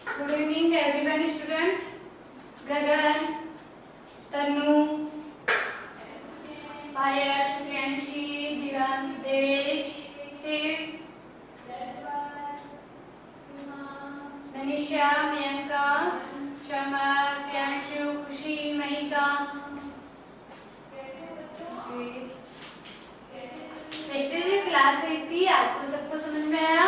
Good evening everyone student. Gagan, Tanu, Payal, Priyanshi, Divan, Devesh, Shiv, Manisha, Mayanka, Shama, Priyanshu, Khushi, Mahika. Yesterday class हुई थी, आपको सबको समझ में आया?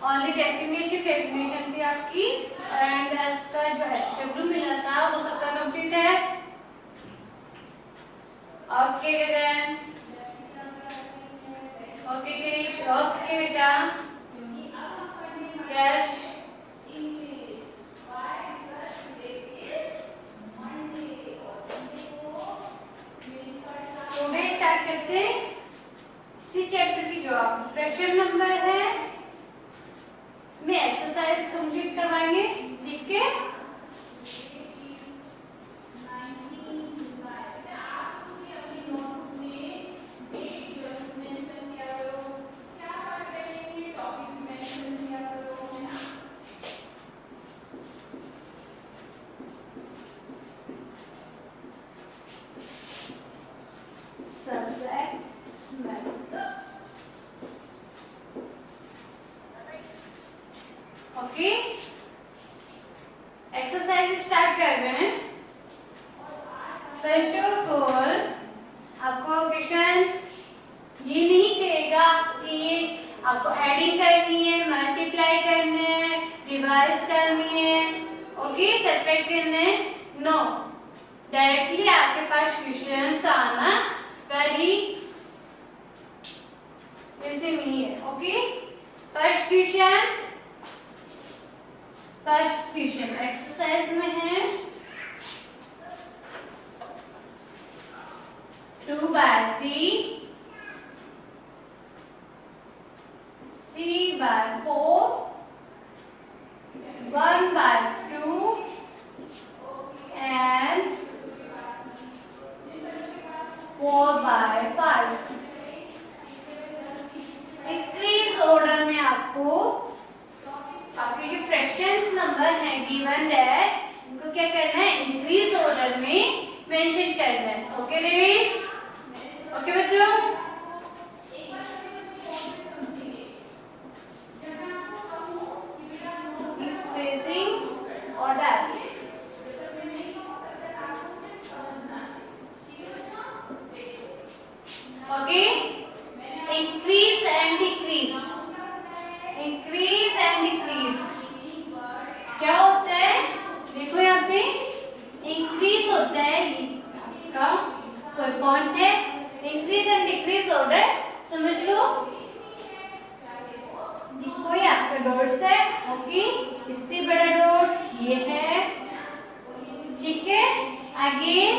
ओनली डेफिनेशन थी आपकी एंड आपका जो एचडब्ल्यू मिला था वो सबका कंप्लीट है। ओके गगन, ओके क्रिश, ओके बेटा, यश, टुडे स्टार्ट करते हैं इसी चैप्टर की जो आप फ्रैक्शन नंबर है इसमें एक्सरसाइज कंप्लीट करवाएंगे लिख के। ओके, एक्सरसाइज स्टार्ट कर रहे हैं। फर्स्ट ऑफ ऑल आपको क्वेश्चन ये नहीं कहेगा कि ये आपको एडिंग करनी है, मल्टीप्लाई करना है, डिवाइड करनी है, ओके, सेपरेट करना है, नो, डायरेक्टली आपके पास क्वेश्चन आना वेरी जैसे नहीं है। ओके, फर्स्ट क्वेश्चन एक्सरसाइज में है 2/3, 3/4, 1/2 and 4/5। इंक्रीज ऑर्डर में आपको आपके जो फ्रैक्शंस नंबर है गिवन है इनको क्या करना है, इंक्रीज ऑर्डर में मेंशन करना है। ओके देवेश, ओके बच्चों, increasing order. Okay, increase and decrease, increase and decrease क्या होता है, देखो यहाँ पे इंक्रीज होता है, का कोई पॉइंट है, इंक्रीज एंड डिक्रीज ऑर्डर समझ लो, ये कोई आपका डॉट्स है, ओके, इससे बड़ा डॉट ये है, ठीक है, अगेन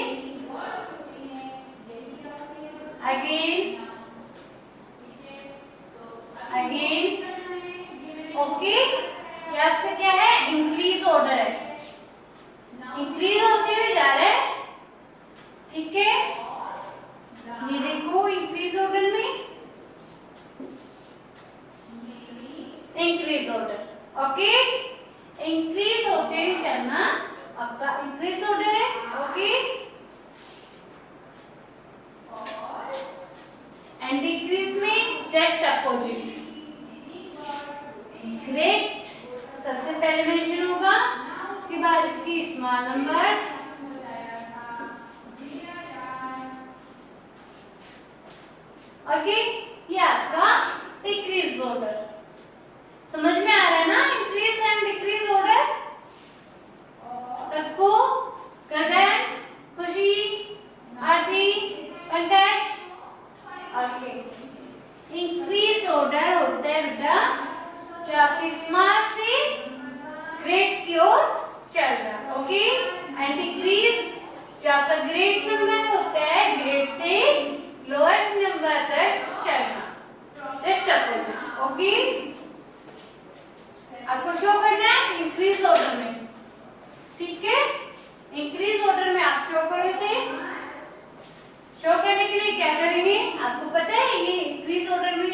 अगेन अगेन, ओके, ये आपका क्या है, इंक्रीज ऑर्डर है, इंक्रीज होते हुए जा रहा है, ठीक है, ये देखो इंक्रीज ऑर्डर में इंक्रीज ऑर्डर, ओके, इंक्रीज होते हुए चलना आपका इंक्रीज ऑर्डर है। ओके, एंड डिक्रीज में जस्ट अपोजिट, ग्रेट सबसे पहले मेंशन होगा, उसके बाद इसकी स्मॉल नंबर, ओके, ये आपका डिक्रीज ऑर्डर समझ में आ रहा है ना, इंक्रीज एंड डिक्रीज ऑर्डर सबको, गगन, खुशी, आरती, पंकज, ओके, इंक्रीज ऑर्डर होता है बेटा जो आपकी स्मॉल से ग्रेट की ओर चल रहा, ओके, एंड डिक्रीज जो आपका ग्रेट नंबर होता है ग्रेट से लोएस्ट नंबर तक चलना, जस्ट अपोजिट। ओके, आपको शो करना है इंक्रीज ऑर्डर में, ठीक है, इंक्रीज ऑर्डर में आप शो करो इसे, शो करने के लिए क्या करेंगे आपको पता है, ये इंक्रीज ऑर्डर में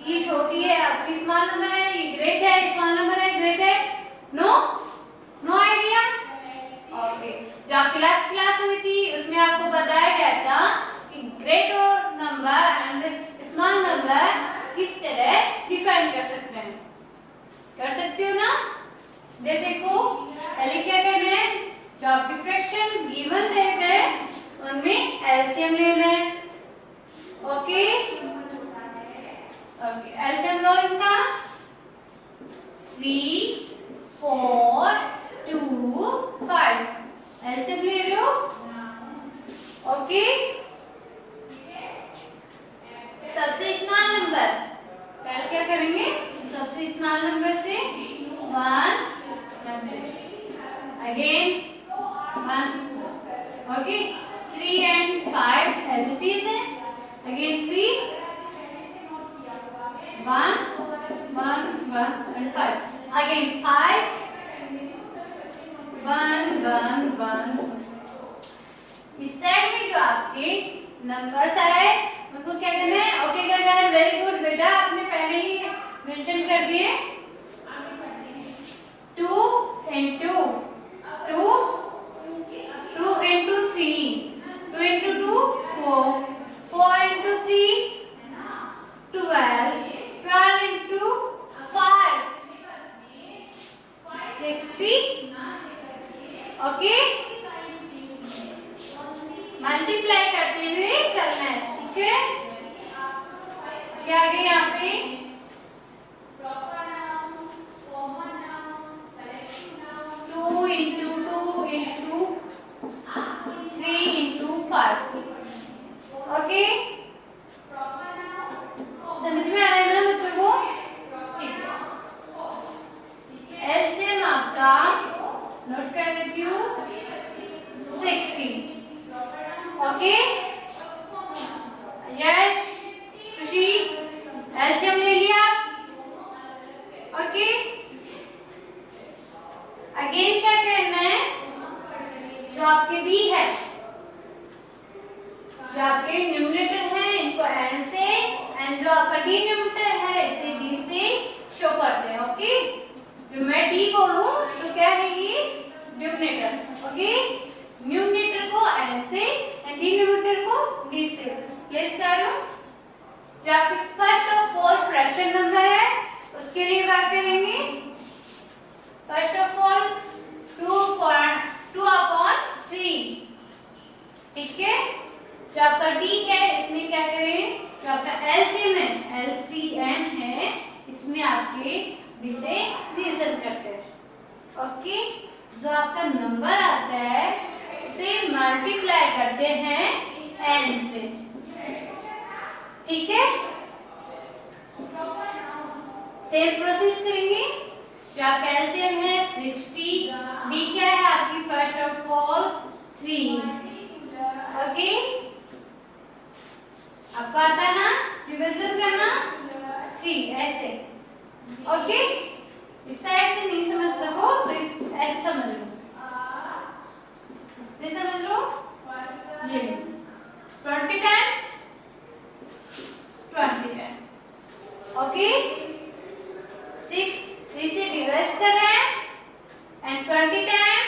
ये छोटा किस तरह डिफाइन कर सकते हैं? कर सकते हो ना? देखो पहले क्या करना है, जो आपकी फ्रैक्शन गिवन रहता है उनमें एलसीएम लेना है। ओके ओके, एलसीएम लो इनका 3 4 2 5, एलसीएम ले लो। ओके, सबसे स्मॉल नंबर पहले क्या करेंगे, सबसे स्मॉल नंबर से 1 again 1। Okay, 3 and 5 as it is है, अगेन 3 1 1 1 and 5, अगेन 5 1 1 1। इस साइड में जो आपके नंबर्स आए उनको क्या करना है? ओके करना है, वेरी गुड बेटा, आपने पहले ही मेंशन कर दिए। 2 into 2 2 into 3 2 into 2 4 4 into 3 12 12 into 5 60। Okay, multiply करते हुए चलना है, ठीक है? क्या आ गया यहाँ पे? 2 into 2 into 3 into 5। ओके, समझ में आ रहा है ना बच्चों को? ठीक है, एलसीएम आपका नोट कर देती हूँ 60। ओके, यश खुशी एलसीएम ले लिया। ओके, अगेन क्या करना है, जो आपके डी है, जो आपके न्यूमरेटर है इनको एन से, एंड जो आपका डिनोमिनेटर है इसे डी से शो करते हैं। ओके, जो मैं डी बोलूं तो क्या है ये न्यूमरेटर। ओके, न्यूमरेटर को एन से एंड डिनोमिनेटर को डी से प्लेस करो। जो आपकी फर्स्ट और फोर्थ फ्रैक्शन नंबर है उसके लिए क्या करेंगे, फर्स्ट ऑफ ऑल 2/3, ठीक है? जो आपका डी है इसमें क्या करें, जो आपका एलसीएम है इसमें आपके डी से डिवीजन करते हैं। ओके, जो आपका नंबर आता है उसे मल्टीप्लाई करते हैं एन से, ठीक है? सेम प्रोसेस करेंगे। जो आपका एलसीएम है 60, डी क्या है आपकी फर्स्ट ऑफ ऑल 3। ओके, आपको आता है ना डिवीजन करना 3 ऐसे। ओके, इस साइड से नहीं समझ सको तो इस ऐसे समझ लो, इससे समझ लो, ये 20 टाइम 20 टाइम। ओके, 6 3 से डिवाइड कर रहे हैं एंड 20 टाइम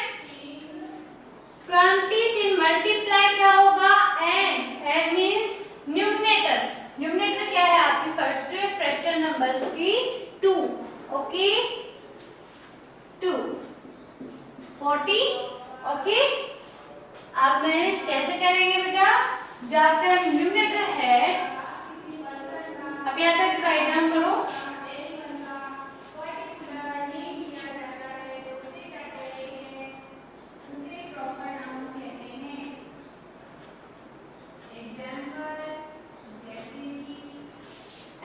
20 से मल्टीप्लाई क्या होगा, एन मींस न्यूमरेटर। न्यूमरेटर क्या है आपकी फर्स्ट फ्रैक्शन नंबर्स की 2। ओके, 2 40। ओके, आप मैनेज कैसे करेंगे बेटा, जो आपका न्यूमरेटर है, अब यहाँ तक राइट डाउन करो।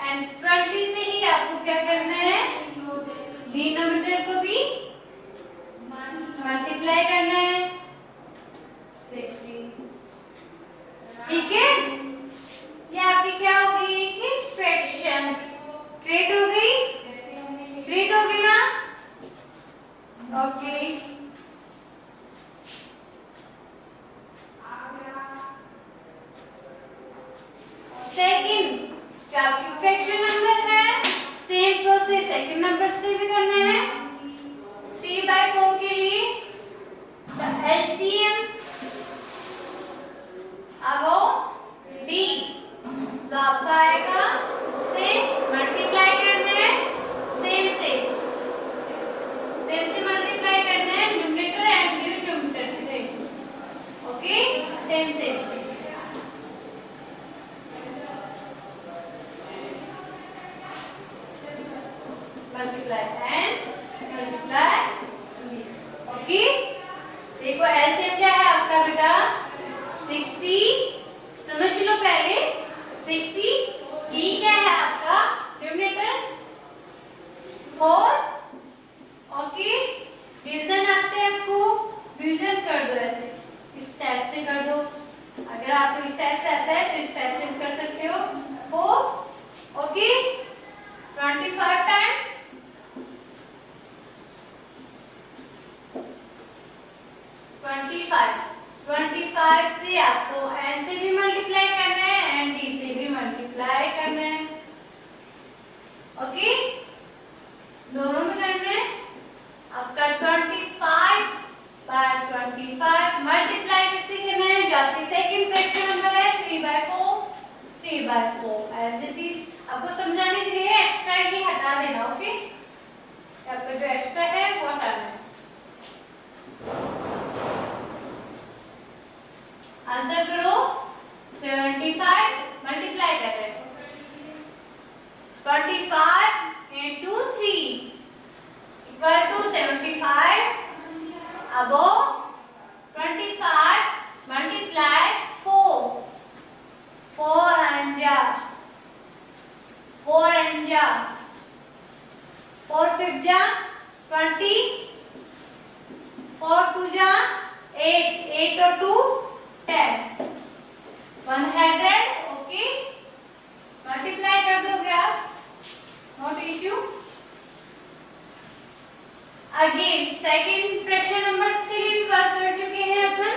एंड 20 से ही आपको क्या करना है, डिनोमिनेटर को भी मल्टीप्लाई करना है 60, ठीक है? ये आपकी क्या हो गई कि फ्रैक्शंस क्रिएट हो गई ना? ओके, सेकंड जो आपकी फ्रैक्शन नंबर है सेम प्रोसेस सेकंड नंबर से भी करना है। 3/4 के लिए एलसीएम अब डी जो आपका आएगा से multiply n multiply d। Okay, देखो एलसीएम क्या है आपका बेटा 60, समझ लो पहले 60, d क्या है आपका डिनोमिनेटर 4। ओके, डिवीजन आते हैं आपको, डिवीजन कर दो ऐसे, इस टाइप से कर दो। अगर आपको इस टाइप से आता है तो इस टाइप से कर सकते हो 4। ओके, 25 टाइम 25 से आपको n से भी मल्टीप्लाई करना है एंड d से भी मल्टीप्लाई करना है। ओके, दोनों में करना है आपका 25/25 मल्टीप्लाई कैसे करना है, जो आपकी सेकंड फ्रैक्शन नंबर है 3/4 एज इट इज। आपको समझाने के लिए एक्स्ट्रा ये हटा देना। ओके, आपका जो एक्स्ट्रा है वो हटाना है। आंसर करो 75 मल्टीप्लाई कर रहे हैं 25 into 3 equal to 75 above 25 multiply 4 and 4 5 20 4 2 8 और 2 10 100। ओके, मल्टीप्लाई कर दोगे आप, not issue. Again second fraction numbers के लिए भी बात कर चुके हैं अपन।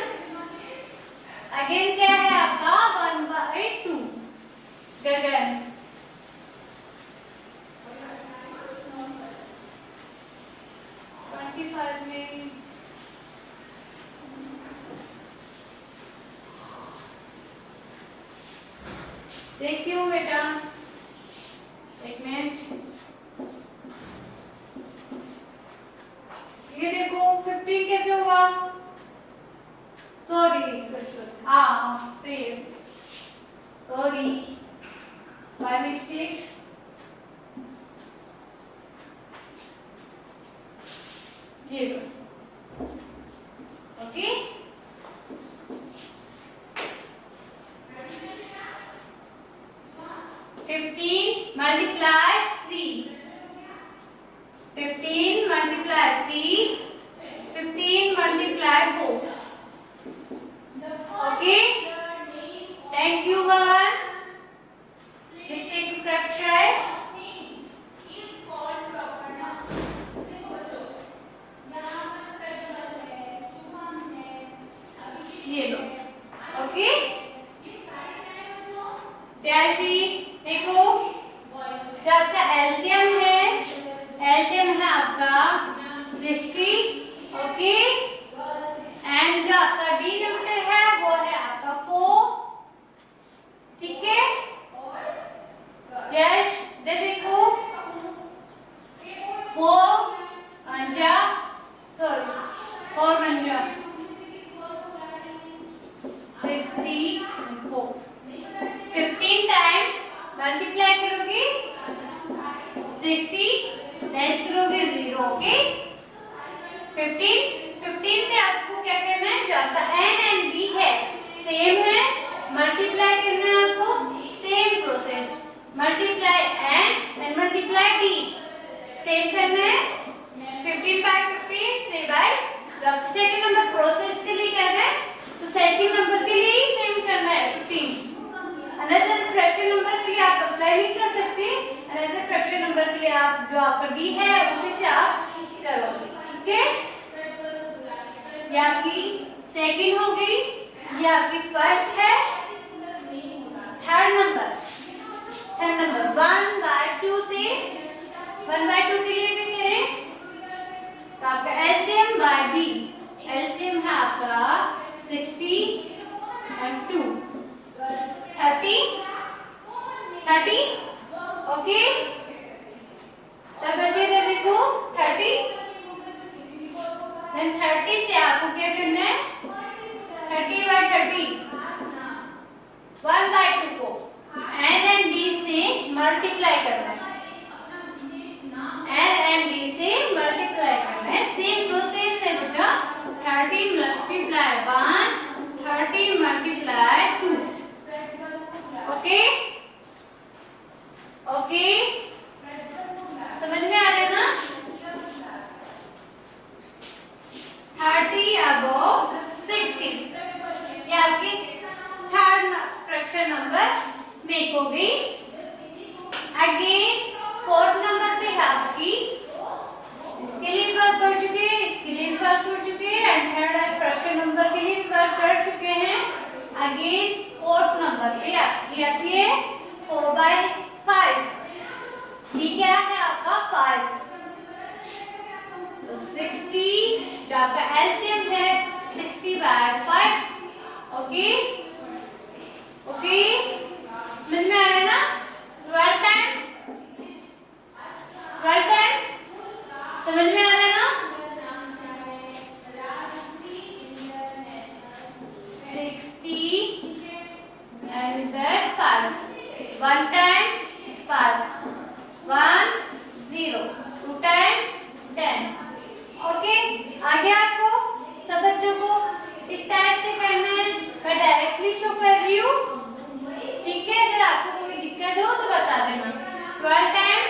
अगेन क्या है आपका 1/2 गगन 25 में देखती हूँ बेटा, एक मिनट। ये देखो 15 कैसे होगा, सॉरी हाँ सॉरी बाय मिस्टेक। ये okay, 15 multiply 3 15 multiply 3 15 multiply 4। Okay, thank you भगवान, मिस्टेक करेक्ट है। ये लो। ओके, डैशी देखो, जो आपका एलसीएम है आपका 60। ओके, एंड जो आपका डिनोमिनेटर है वो है आपका 4। ठीक है, यस देखो 4 अंजा सॉरी 4 अंजा 64। 15 टाइम मल्टीप्लाई करोगे 60 लेस करोगे 0। ओके, 15 से आपको क्या करना है, जो आपका n एंड d है सेम है, मल्टीप्लाई करना है आपको, same process, multiply n and multiply d same करना है। 15/15 3/, जब सेकंड नंबर प्रोसेस के लिए करना है तो सेकंड नंबर के लिए ही सेम करना है 15। अनदर फ्रैक्शन नंबर के लिए आप अप्लाई नहीं कर सकते, अनदर फ्रैक्शन नंबर के लिए आप जो आपका d है उसी से आप करोगे। ठीक है, ये आपकी सेकंड हो गई, ये आपकी फर्स्ट है। थर्ड नंबर 1/2 से 1/2 के लिए भी करें तो आपका एलसीएम बाय डी, एलसीएम है आपका 60 and 2 30। ओके, सब बच्चे इधर देखो 30। देन 30 से आपको क्या करना है, 30/30 1/2 को n एंड d से मल्टीप्लाई करना है। n से मल्टीप्लाई करना है। सेम प्रोसेस है बेटा। 30 मल्टीप्लाई 1, 30 मल्टीप्लाई 2। ओके ओके, समझ में आ रहा है ना? 30 above 60, ये आपकी थर्ड फ्रैक्शन नंबर मेक हो गई। अगेन फोर्थ नंबर पे है आपकी, इसके लिए भी वर्क कर चुके हैं, इसके लिए भी वर्क कर चुके हैं, एंड थर्ड फ्रैक्शन नंबर के लिए भी वर्क कर चुके हैं। अगेन फोर्थ नंबर पे आपकी आती है 4/5। ये क्या है आपका 5, तो 60 जो आपका एलसीएम है 60/5। ओके ओके, समझ में आ रहा है ना? 12 टाइम समझ में आ रहा है ना? 60 and 5, 1 time 5, 1 0, 2 time 10। ओके, आगे आपको सब बच्चों को इस टाइप से करना है। मैं डायरेक्टली शो कर रही हूँ, ठीक है? अगर आपको कोई दिक्कत हो तो बता देना। 12 टाइम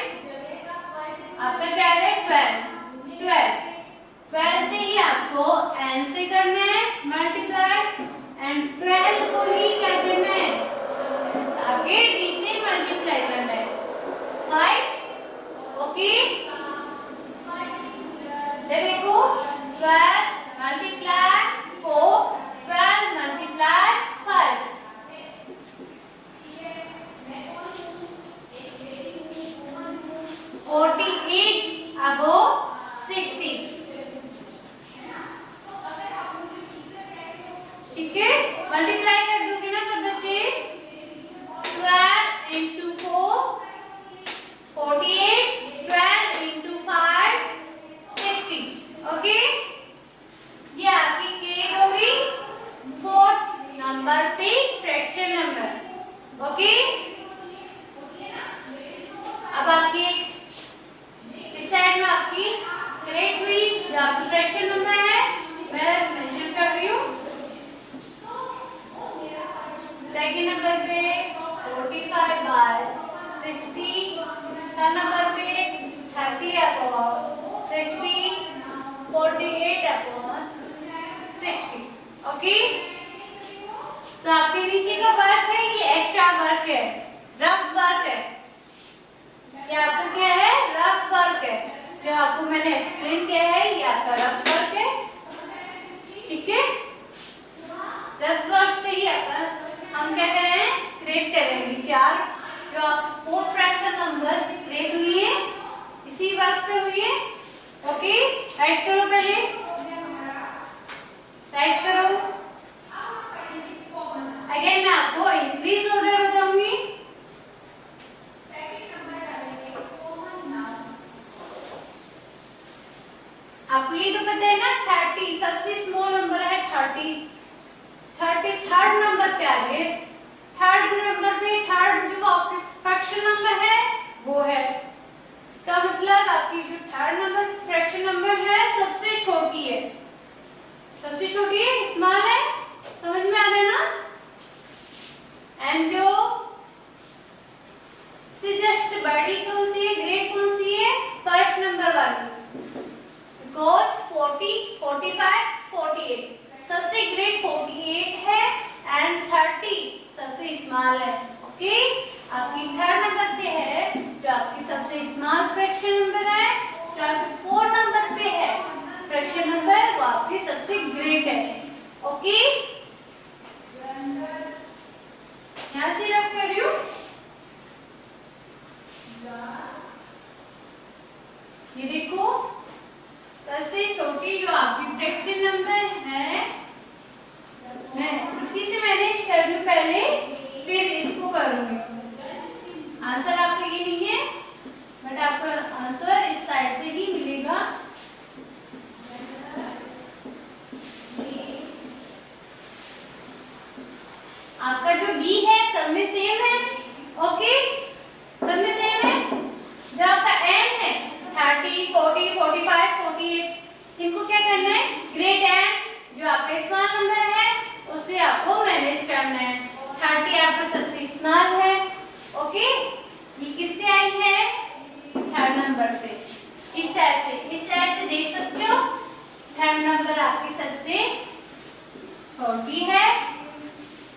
आपका क्या है 12 से ही आपको n से करना है मल्टीप्लाई, एंड 12 को ही क्या करना है आगे d से मल्टीप्लाई करना है 5। ओके, देखो 12 मल्टीप्लाई 4, 12 मल्टीप्लाई 5, 48 above 60। ठीक है, मल्टीप्लाई कर दोगे ना सब बच्चे? 12 into 4 48, 12 into 5 60। ओके, ये आपकी के होगी फोर्थ नंबर पे फ्रैक्शन नंबर। ओके, अब आपकी इस साइड में आपकी ग्रेड हुई, जो आपकी फ्रैक्शन नंबर है मैं मेंशन कर रही हूँ। सेकंड नंबर पे 45/60, थर्ड नंबर पे 30/60, 48/60। ओके, तो आपके नीचे का वर्क है ये एक्स्ट्रा वर्क है, रफ वर्क है। ये आपका क्या है रफ वर्क है, जो आपको मैंने एक्सप्लेन किया है, ये आपका रफ वर्क है। ठीक है, रफ वर्क से ही हम क्या कर रहे हैं क्रिएट करेंगे 4 जो आप 4 फ्रैक्शन नंबर्स क्रिएट हुई है इसी वर्क से हुई है। ओके, राइट करो, पहले राइट करो। अगेन मैं आपको इंक्रीज ऑर्डर बताऊंगी। आपको ये तो पता है ना 30 सबसे स्मॉल नंबर है 30 थर्ड नंबर पे आगे, थर्ड नंबर पे थर्ड जो आपकी फ्रैक्शन नंबर है वो है, इसका मतलब आपकी जो थर्ड नंबर फ्रैक्शन नंबर है सबसे छोटी है, सबसे छोटी है, स्मॉल है। समझ में आ रहा है ना? एंड जो से जस्ट बड़ी कौन सी है, ग्रेड कौन सी है, फर्स्ट नंबर वाली, बिकॉज 40 45 48 सबसे ग्रेट 48 है एंड 30 सबसे स्मॉल है। ओके, आपकी थर्ड नंबर पे है जो आपकी सबसे स्मॉल फ्रैक्शन नंबर है, जो आपकी फोर्थ नंबर पे है फ्रैक्शन नंबर वो आपकी सबसे ग्रेट है। ओके, यहां से रख कर रही हूं। ये देखो सबसे छोटी जो आपकी फ्रैक्शन नंबर है, मैं इसी से मैनेज कर रही हूँ पहले, फिर इसको करूंगी। आंसर आपको ये नहीं है, बट आपको आंसर इस साइड से ही मिलेगा। आपका जो डी है सब में सेम है। ओके, सब में सेम है। जो आपका एन है 30 40 40, 45, 48 इनको क्या करना है, ग्रेट एंड जो आपका स्मॉल नंबर है उससे आपको मैनेज करना है। 30 आपका सबसे स्मॉल है। ओके, ये किससे आई है, थर्ड नंबर से। इस टाइप से देख सकते हो। थर्ड नंबर आपकी सबसे 40 है।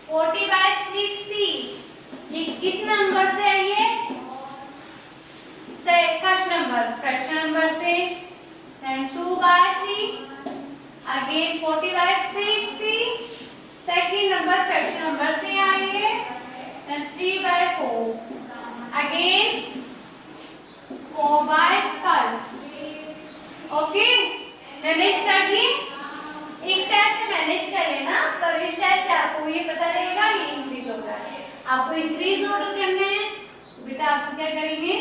40/60 ये किस नंबर से आई है, फर्स्ट नंबर फ्रैक्शन नंबर से। then 2/3 again 40/60 second number fraction number से आई है। then 3/4 again 4/5। ओके, मैनेज कर दिए। इस टाइप से मैनेज कर लेना, पर इस टाइप से आपको ये पता रहेगा ये इंक्रीज होगा। आपको इंक्रीज ऑर्डर करना है बेटा, आपको क्या करेंगे,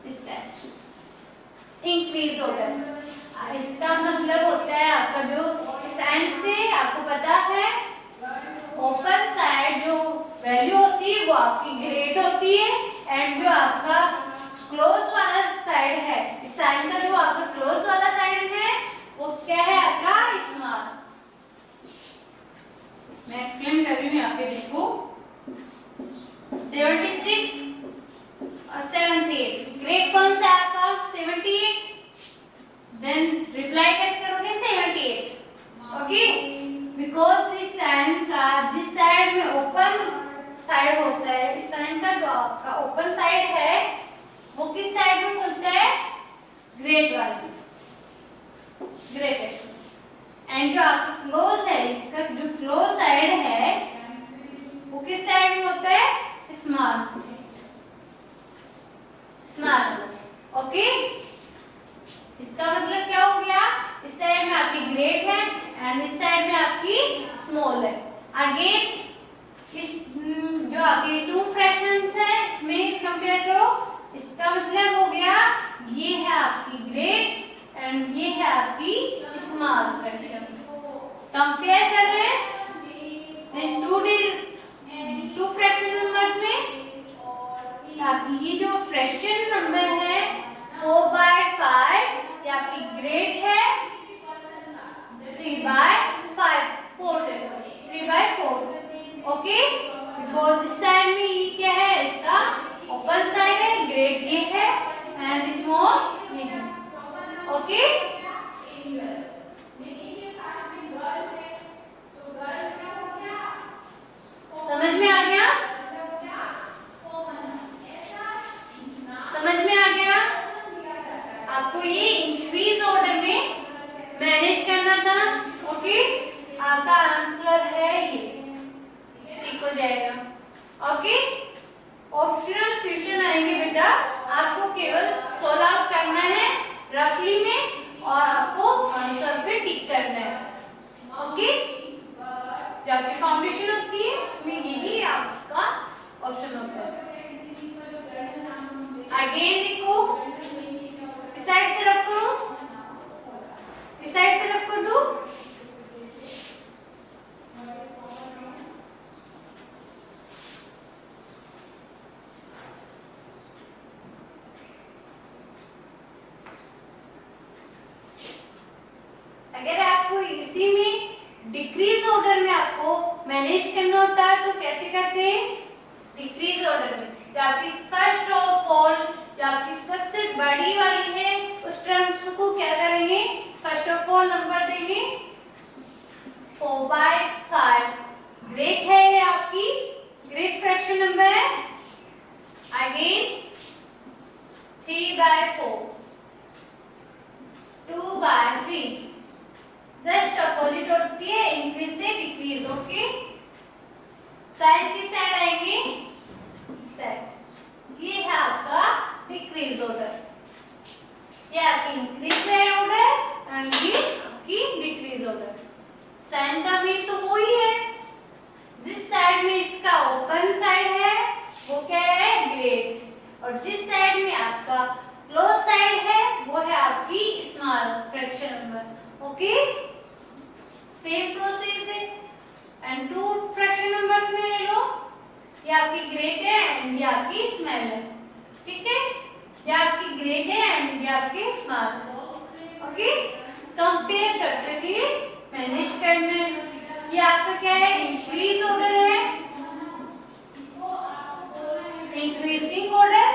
इस टाइप से इंक्रीज ऑर्डर। इसका मतलब होता है आपका जो साइन से आपको पता है ओपन साइड जो वैल्यू होती है वो आपकी ग्रेट होती है, एंड जो आपका क्लोज वाला साइड है, इस साइन का जो आपका क्लोज वाला साइड है वो क्या है, आपका स्मॉल। मैं एक्सप्लेन कर रही हूँ, यहाँ पे देखो 76 और 78 ग्रेट कौन सा आपका 78, देन रिप्लाई कैसे करोगे 78। ओके, बिकॉज इस साइन का जिस साइड में ओपन साइड होता है, इस साइन का जो आपका ओपन साइड है वो किस साइड में खुलता है, ग्रेट वाली, ग्रेट। एंड जो आपका क्लोज है, इसका जो क्लोज साइड है वो किस साइड में होता है, स्मॉल, स्मॉल। ओके, इसका मतलब क्या हो गया, इस साइड में आपकी ग्रेट है एंड इस साइड में आपकी स्मॉल है। अगेन जो आपकी टू फ्रैक्शंस है इसमें कंपेयर करो, इसका मतलब हो गया ये है आपकी ग्रेट एंड ये है आपकी स्मॉल फ्रैक्शन। कंपेयर कर रहे हैं टू फ्रैक्शन नंबर्स में, आपकी ये जो फ्रैक्शन नंबर है 4/5 ये आपकी ग्रेट है, 3/4 से, सॉरी 3/4। ओके, बिकॉज इस साइड में ये क्या है, इसका ओपन साइड है, ग्रेट ये है एंड स्मॉल ये है। ओके, समझ में आ गया, समझ में आ गया। आपको ये इंक्रीज ऑर्डर में मैनेज करना था। ओके, आपका आंसर है ये, ठीक हो जाएगा। ओके, ऑप्शनल क्वेश्चन आएंगे बेटा, आपको केवल सॉल्व आउट करना है रफली में और आपको आंसर पे टिक करना है। ओके, जो आपकी फाउंडेशन होती है उसमें यही आपका ऑप्शन होता है। अगेन देखो, इस साइड से रफ करो, इस साइड से रफ कर दो। अगर आपको इसी में डिक्रीज ऑर्डर में आपको मैनेज करना होता है तो कैसे करते हैं, डिक्रीज ऑर्डर में जो आपकी फर्स्ट ऑफ ऑल जो आपकी सबसे बड़ी वाली है उस टर्म्स को क्या करेंगे, फर्स्ट ऑफ ऑल नंबर देंगे 4/5। ग्रेट है ये आपकी ग्रेट फ्रैक्शन नंबर है। अगेन 3/4, 2/3 जस्ट अपोजिट होती है इंक्रीज से डिक्रीज। ओके, साइड की साइड आएंगे, साइड ये है आपका डिक्रीज ऑर्डर, ये आपकी इंक्रीज ऑर्डर एंड ये आपकी डिक्रीज ऑर्डर। साइन का भी तो वही है, जिस साइड में इसका ओपन साइड है वो क्या है, ग्रेट, और जिस साइड में आपका क्लोज साइड है वो है आपकी small fraction number. Okay, same process है एंड टू फ्रैक्शन नंबर्स में ले लो, ये आपकी ग्रेट है एंड ये आपकी स्मॉल है। ठीक है, ये आपकी ग्रेट है एंड ये आपकी स्मॉल है। ओके, कंपेयर करते हुए मैनेज करना है। ये आपका क्या है, इंक्रीज ऑर्डर है, इंक्रीजिंग ऑर्डर,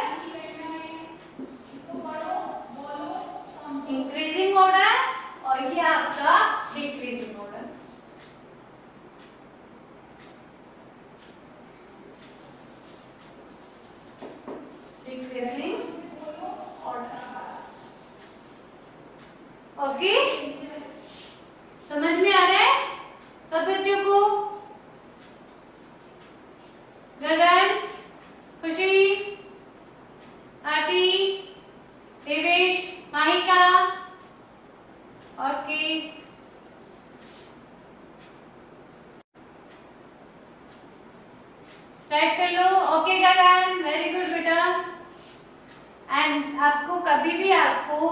इंक्रीजिंग ऑर्डर, और ये आपका decreasing order. Decreasing order. Okay, समझ में आ रहा है सब बच्चों को? गगन, खुशी, आरती, देवेश, माहिका। ओके, टाइप कर लो। ओके गगन, वेरी गुड बेटा। एंड आपको कभी भी आपको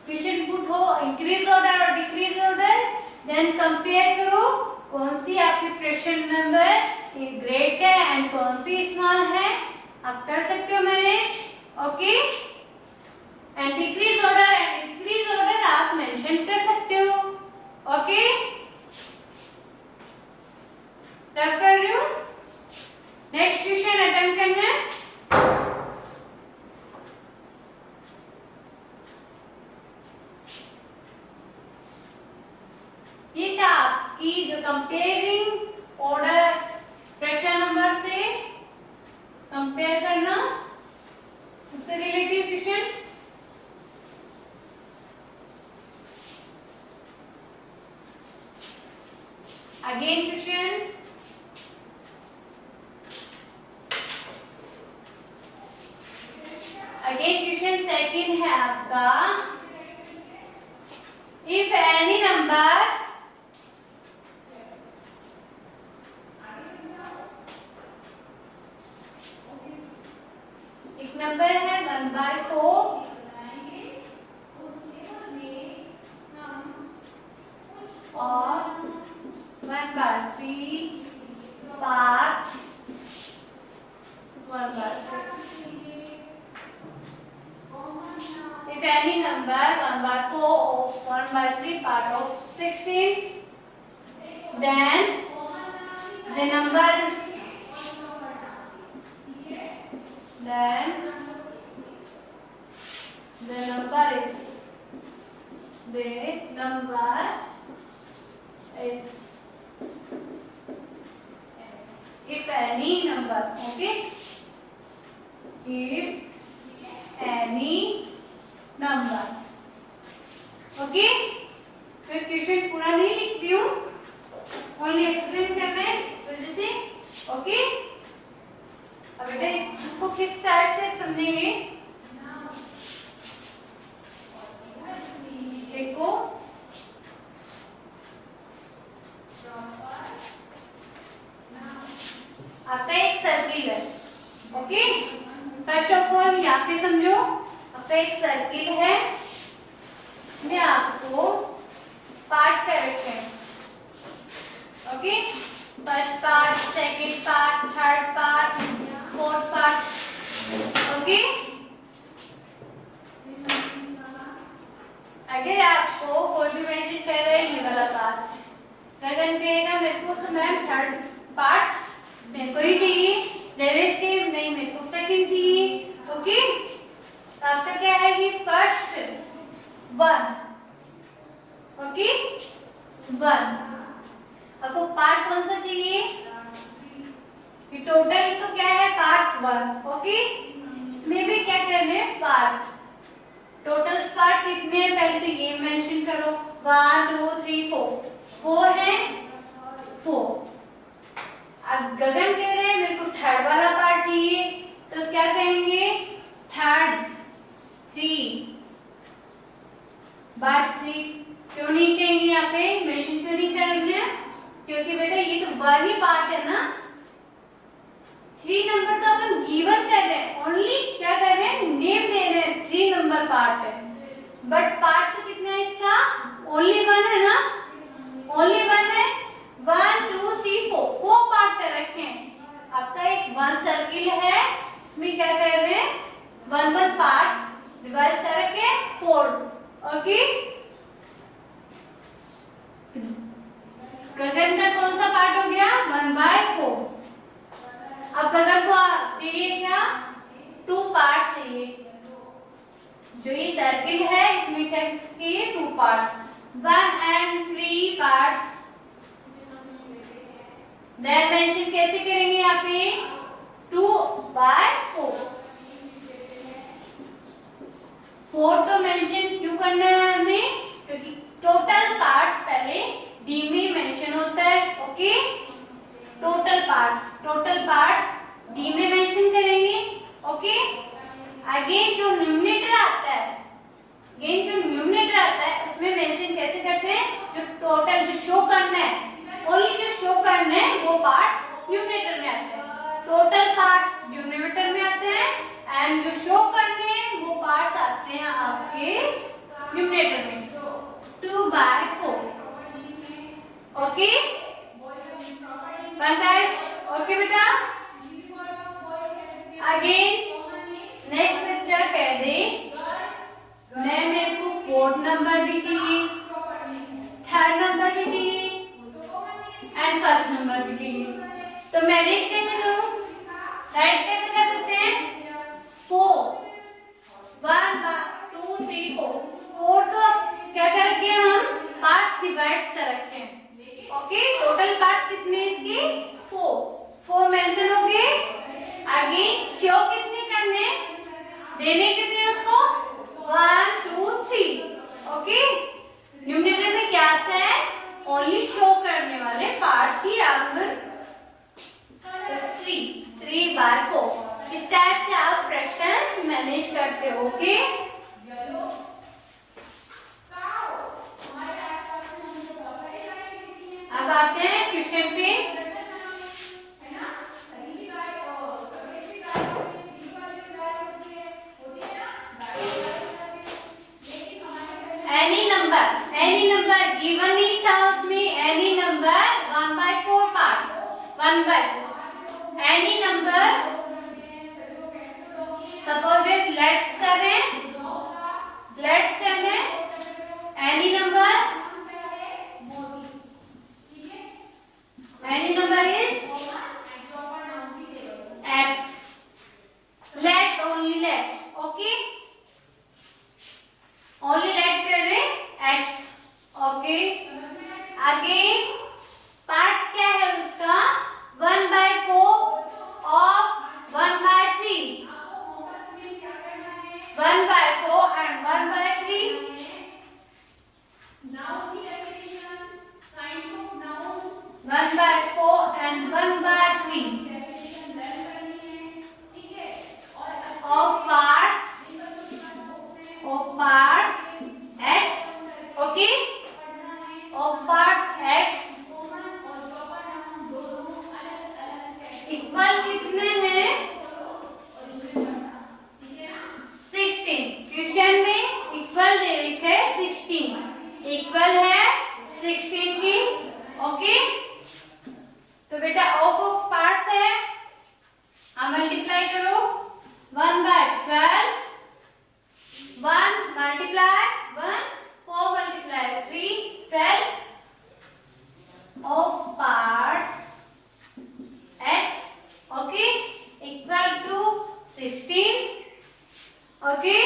क्वेश्चन पुट हो इंक्रीज ऑर्डर और डिक्रीज ऑर्डर, देन कंपेयर करो कौन सी आपकी फ्रैक्शन नंबर ग्रेट है एंड कौन सी स्मॉल है। आप कर सकते हो manage. Okay, and decrease order and increase order आप मेंशन कर सकते हो। ओके, तब कर रही हूँ। नेक्स्ट क्वेश्चन अटेम्प्ट करना है। ये था आपकी जो कंपेयरिंग ऑर्डर फ्रैक्शन नंबर से कंपेयर करना, उससे related question. Again question, again question second है आपका, इफ एनी नंबर एक नंबर है 1/4 और 1/3 part 1/6। If any number 1/4 of 1/3 part of 16, then the number is then the number is if any number, okay, if any number, okay. मैं question पूरा नहीं लिख रही हूँ, ओनली एक्सप्लेन करना है इस वजह से। ओके, अब बेटा इसको किस टाइप से समझेंगे, देखो आपका एक सर्किल है। ओके, फर्स्ट ऑफ ऑल यहाँ पे समझो, आपका एक सर्किल है, इसमें आपको पार्ट कर रखे हैं। Okay, first part, second part, third part, fourth part. Okay, अगर आपको कोई भी मेंशन कर रहा है ये वाला पार्ट, गगन कहेगा मेरे को तो मैम थर्ड पार्ट मेरे को ही चाहिए, देवेश के नहीं मेरे को सेकंड चाहिए। ओके, तो आपका क्या है ये फर्स्ट 1। ओके, 1 आपको पार्ट कौन सा चाहिए, ये टोटल तो क्या है पार्ट 1। ओके, इसमें भी क्या करना है पार्ट, टोटल पार्ट कितने हैं पहले तो ये मेंशन करो, 1 2 3 4 है 4। अब गगन कह रहे हैं मेरे को थर्ड वाला पार्ट चाहिए, तो क्या कहेंगे थर्ड 3 बार 3। क्यों नहीं कहेंगे यहाँ पे मेंशन क्यों नहीं कर रहे हैं, क्योंकि बेटा ये तो 1 ही पार्ट है ना, 3 नंबर तो अपन गिवन कर रहे हैं, ओनली क्या कर रहे हैं नेम दे रहे हैं 3 नंबर पार्ट है, बट पार्ट तो कितना है इसका ओनली 1 है ना, ओनली 1 है, 1 2 3 4 पार्ट कर रखे हैं। आपका एक 1 सर्किल है, इसमें क्या कर रहे हैं 1 1 पार्ट रिवाइज करके 4। ओके, गगन का कौन सा पार्ट हो गया? 1/4। अब गगन को चाहिए क्या? 2 पार्ट्स चाहिए। जो ये सर्किल है इसमें क्या चाहिए? 2 parts, 1 and 3 parts. Then mention कैसे करेंगे यहाँ पे? 2/4। 4 तो मेंशन क्यों करना है हमें? क्योंकि टोटल पार्ट्स पहले डी में मेंशन होता है। ओके, टोटल पार्ट्स डी में मेंशन करेंगे। ओके, अगेन जो न्यूमरेटर आता है, उसमें मेंशन कैसे करते हैं? जो टोटल जो शो करना है, ओनली जो शो करना है वो पार्ट्स न्यूमरेटर में आते हैं। टोटल पार्ट्स न्यूमरेटर में आते हैं एंड जो शो करने हैं वो पार्ट्स आते हैं आपके न्यूमरेटर में। 2/4। ओके, ओके बेटा। अगेन नेक्स्ट बच्चा कह दे मेरे को 4th नंबर भी चाहिए, 3rd नंबर भी चाहिए एंड 1st नंबर भी चाहिए। तो मैनेज कैसे करूं? राइट कैसे कर सकते हैं? 4 1 2 3 4। 4 तो क्या करके हम पार्ट्स डिवाइड कर रखे हैं। ओके, टोटल पार्ट्स कितने इसके? 4 मेंशन हो गए। आगे क्यों कितने करने, देने कितने उसको? 1 2 3। ओके, न्यूमरेटर में क्या आता है? ओनली शो करने वाले पार्ट्स ही आपको 3/4। इस टाइप से आप फ्रैक्शंस मैनेज करते हो। ओके, अब आते हैं क्वेश्चन पे। एनी नंबर गिवन ही था उसमें, any number 1/4 part, 1/4 any number. Suppose let's कर रहे हैं, any number is x। Let, only let. Okay, only let कर रहे x। ओके, अगेन पार्ट क्या है उसका? 1/4 of 1/3। 1/4 and 1/3। Now the definition kind of nouns 1/4 and 1/3 ठीक है। of parts x। Okay, of parts x equal कितने हैं? 16। Question में इक्वल दे रखे 16, इक्वल है 16 की। ओके, तो बेटा ऑफ पार्ट्स है, अब मल्टीप्लाई करो। 1/12, 1 multiply 1, 4 multiply 3, 12 of parts x। Okay, equal to 16। Okay,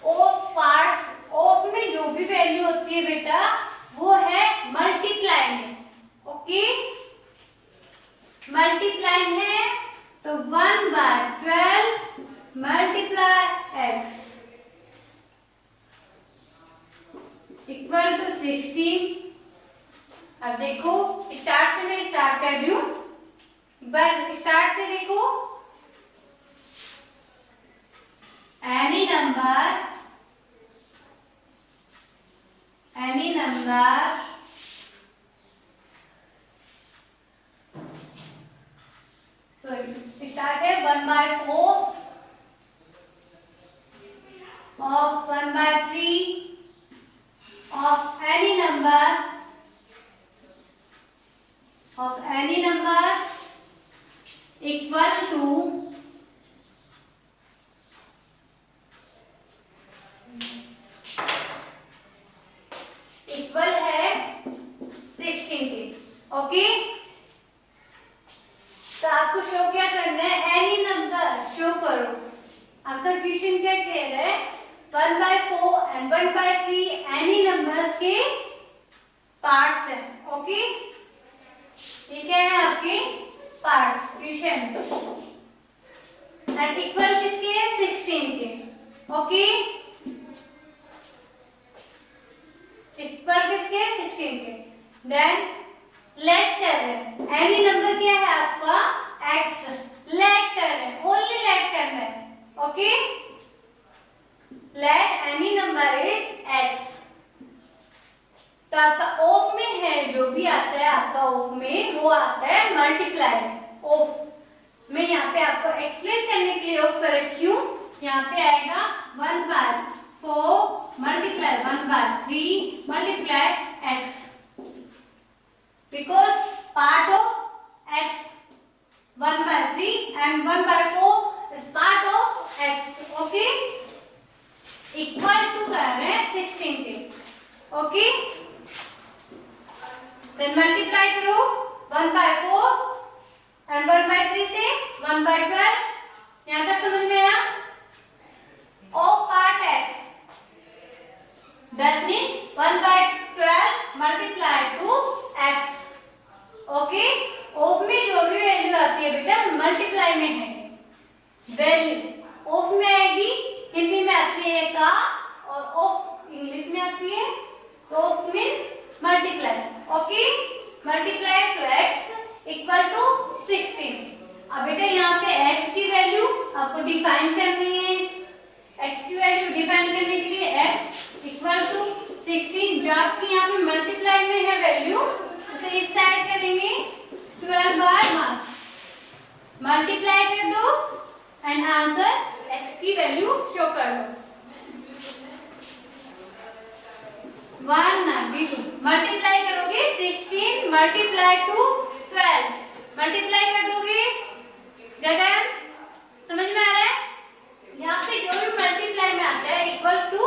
of parts, of में जो भी वैल्यू होती है बेटा वो है मल्टीप्लाई में। ओके, मल्टीप्लाई है तो 1/12 मल्टीप्लाई x इक्वल टू 16। अब देखो स्टार्ट से, मैं स्टार्ट कर रही हूँ, एक बार स्टार्ट से देखो। एनी नंबर स्टार्ट है 1/4 of 1/3 of any number equal to equal है 16 के। ओके, तो आपको शो क्या करना है, एनी नंबर शो करो। आपका क्वेश्चन क्या कह रहा है, 1/4 एंड 1/3 एनी नंबर्स के पार्ट्स हैं। ओके, ये क्या है आपके पार्ट्स क्वेश्चन, एंड इक्वल किसके, 16 के। ओके, इक्वल किसके, 16 के। देन लेट कर रहे हैं, एनी नंबर क्या है आपका, x, लेट कर रहे हैं, ओनली लेट करना है। Okay, let any number is x। तो आपका ऑफ में है, जो भी आता है आपका ऑफ में, वो आता है मल्टीप्लाई। ऑफ में यहाँ पे आपको एक्सप्लेन करने के लिए ऑफ कर रखी हूँ। यहाँ पे आएगा 1/4 multiply 1/3 multiply x, because part of x 1/3 and 1/4 is part of x. Okay, equal to कर रहे हैं 16 के। ओके, देन मल्टीप्लाई करो 1/4 एंड 1/3 से 1/12। यहाँ तक समझ में आया, of part x, that means 1/12 multiply to x। Okay, of में जो भी वैल्यू आती है बेटा मल्टीप्लाई में है वैल्यू, ऑफ में आएगी, हिंदी में आती है का, और ऑफ इंग्लिश में आती है, तो of means multiply. Okay, multiply to x equal to 16। अब बेटा यहाँ पे x की वैल्यू आपको डिफाइन करनी है। x की वैल्यू डिफाइन करने के लिए x इक्वल टू 16, जो आपकी यहाँ पे मल्टीप्लाई में है वैल्यू, तो इस साइड करेंगे 12/1, मल्टीप्लाई कर दो एंड आंसर x की वैल्यू शो कर दो। 192 मल्टीप्लाई करोगे 16 मल्टीप्लाई टू 12, मल्टीप्लाई कर दोगे। गगन समझ में आ रहा है, यहाँ पे जो भी मल्टीप्लाई में आता है इक्वल टू